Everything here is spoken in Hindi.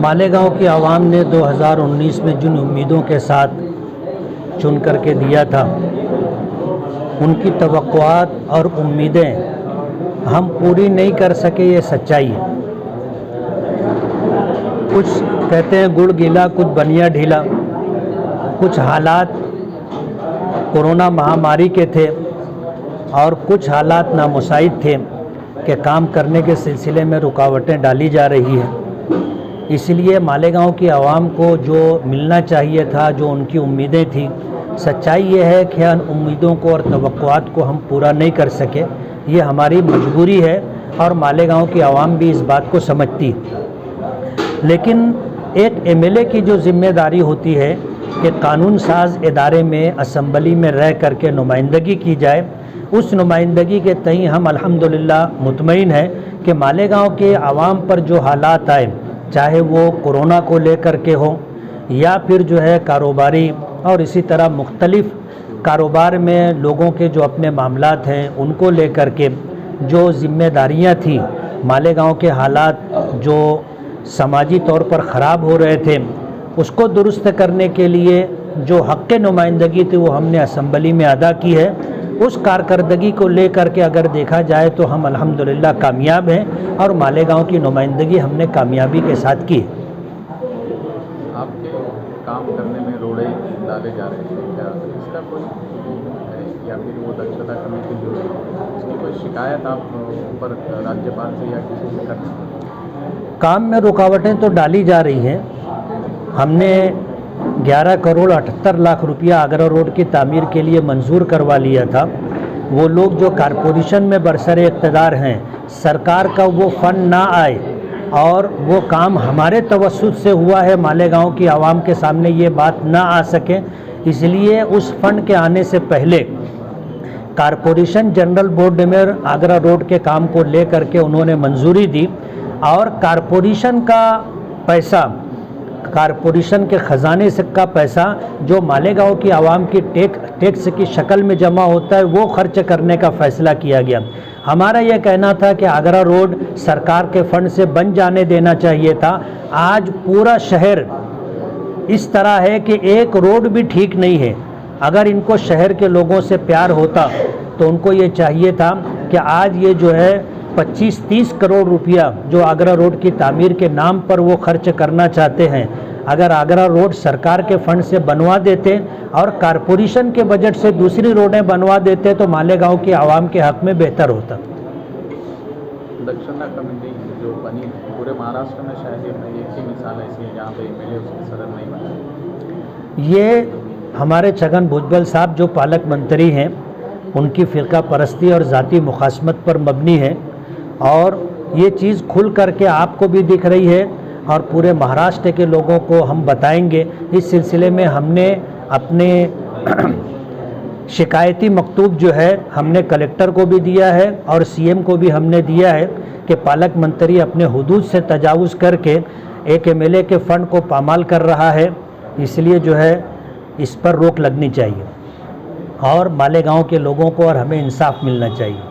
मालेगांव की आवाम ने 2019 में जिन उम्मीदों के साथ चुन करके दिया था, उनकी तवक्कुआत और उम्मीदें हम पूरी नहीं कर सके, ये सच्चाई है। कुछ कहते हैं गुड़ गीला, कुछ बनिया ढीला। कुछ हालात कोरोना महामारी के थे और कुछ हालात नामुसाइद थे कि काम करने के सिलसिले में रुकावटें डाली जा रही हैं। इसलिए मालेगांव की आवाम को जो मिलना चाहिए था, जो उनकी उम्मीदें थी, सच्चाई ये है कि उन उम्मीदों को और तवक्कुआत को हम पूरा नहीं कर सके। ये हमारी मजबूरी है और मालेगांव की आवाम भी इस बात को समझती है। लेकिन एक एमएलए की जो जिम्मेदारी होती है कि कानून साज इदारे में, असम्बली में रह करके नुमाइंदगी की जाए, उस नुमाइंदगी के तई हम अल्हम्दुलिल्लाह मुतमईन हैं कि मालेगांव के आवाम पर जो हालात आए, चाहे वो कोरोना को लेकर के हो या फिर जो है कारोबारी और इसी तरह मुख्तलिफ कारोबार में लोगों के जो अपने मामलात हैं उनको लेकर के जो जिम्मेदारियां थी, मालेगांव के हालात जो समाजी तौर पर ख़राब हो रहे थे, उसको दुरुस्त करने के लिए जो हक़ नुमाइंदगी थी वो हमने असम्बली में अदा की है। उस कारकर्दगी को लेकर के अगर देखा जाए तो हम अल्हम्दुलिल्लाह कामयाब हैं और मालेगांव की नुमाइंदगी हमने कामयाबी के साथ की। आपके काम करने में रोड़े डाले जा रहे थे, क्या इसका कोई या फिर वो दक्षता कमेटी जो है उसकी कोई शिकायत आप ऊपर राज्यपाल से या किसी से करते हैं? काम में रुकावटें तो डाली जा रही हैं। हमने 11 करोड़ 78 लाख रुपया आगरा रोड की तामीर के लिए मंजूर करवा लिया था। वो लोग जो कारपोरेशन में बरसरे इक़्तिदार हैं, सरकार का वो फ़ंड ना आए और वो काम हमारे तवस्सुत से हुआ है, मालेगांव की आवाम के सामने ये बात ना आ सके, इसलिए उस फंड के आने से पहले कारपोरेशन जनरल बोर्ड में आगरा रोड के काम को ले करके उन्होंने मंजूरी दी और कारपोरेशन का पैसा, कारपोरेशन के ख़जाने से का पैसा जो मालेगांव की आवाम की टैक्स की शक्ल में जमा होता है, वो खर्च करने का फ़ैसला किया गया। हमारा यह कहना था कि आगरा रोड सरकार के फंड से बन जाने देना चाहिए था। आज पूरा शहर इस तरह है कि एक रोड भी ठीक नहीं है। अगर इनको शहर के लोगों से प्यार होता तो उनको ये चाहिए था कि आज ये जो है 25-30 करोड़ रुपया जो आगरा रोड की तामीर के नाम पर वो खर्च करना चाहते हैं, अगर आगरा रोड सरकार के फंड से बनवा देते और कारपोरेशन के बजट से दूसरी रोडें बनवा देते तो मालेगांव की आवाम के हक़ में बेहतर होता। दक्षता कमेटी जो बनी पूरे महाराष्ट्र में शायद एक ही मिसाल ऐसी है जहाँ पे एमएलए उसके सदर नहीं बना। ये हमारे छगन भुजबल साहब जो पालक मंत्री हैं, उनकी फ़िरका परस्ती और ज़ाती मुखासमत पर मबनी है और ये चीज़ खुल करके आपको भी दिख रही है और पूरे महाराष्ट्र के लोगों को हम बताएंगे। इस सिलसिले में हमने अपने शिकायती मकतूब जो है हमने कलेक्टर को भी दिया है और सीएम को भी हमने दिया है कि पालक मंत्री अपने हुदूद से तजावुज़ करके एक एमएलए के फ़ंड को पामाल कर रहा है, इसलिए जो है इस पर रोक लगनी चाहिए और मालेगांव के लोगों को और हमें इंसाफ मिलना चाहिए।